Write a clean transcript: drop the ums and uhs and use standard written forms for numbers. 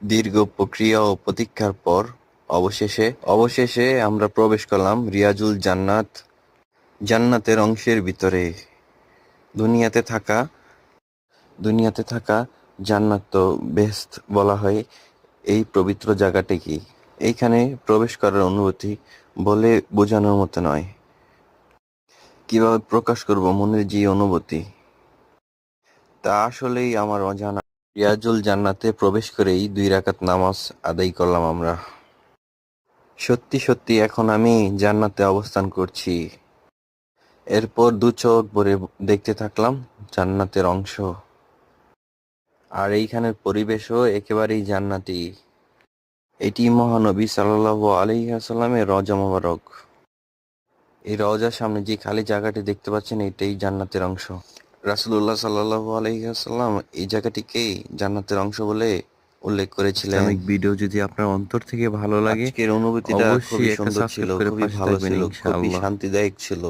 দীর্ঘ প্রক্রিয়া ও প্রতীক্ষার পর অবশেষে আমরা প্রবেশ করলাম রিয়াজুল জান্নাত, জান্নাতের অংশের ভিতরে। দুনিয়াতে থাকা দুনিয়াতে থাকা জান্নাত তো বেহেশত বলা হয় এই পবিত্র জায়গাটিকে। এইখানে প্রবেশ করার অনুভূতি বলে বোঝানোর মতো নয়। কিভাবে প্রকাশ করব মনের যে অনুভূতি, তা আসলেই আমার অজানা। রিয়াজুল জান্নাতে প্রবেশ করেই 2 রাকাত নামাজ আদায় করলাম আমরা। সত্যি সত্যি এখন আমি জান্নাতে অবস্থান করছি। এরপর দু চোখ ভরে দেখতে থাকলাম জান্নাতের অংশ। আর এইখানের পরিবেশও একেবারেই জান্নাতি। এটি মহানবী সাল্লাল্লাহু আলাইহি ওয়াসাল্লামের রওজা মোবারক। এই রওজার সামনে যে খালি জায়গাটি দেখতে পাচ্ছেন এটাই জান্নাতের অংশ। রাসূলুল্লাহ সাল্লাল্লাহু আলাইহি ওয়াসাল্লাম এই জায়গাটিকেই জান্নাতের অংশ বলে উল্লেখ করেছিলেন। ইসলামিক ভিডিও যদি আপনার অন্তর থেকে ভালো লাগে, আজকের অনুভূতিটা অবশ্যই খুবই একটা সুন্দর ছিল, সাবস্ক্রাইব করে খুবই পাশে ভালো থাকবেন ছিল, খুবই ইনশাআল্লাহ। শান্তিদায়ক ছিল।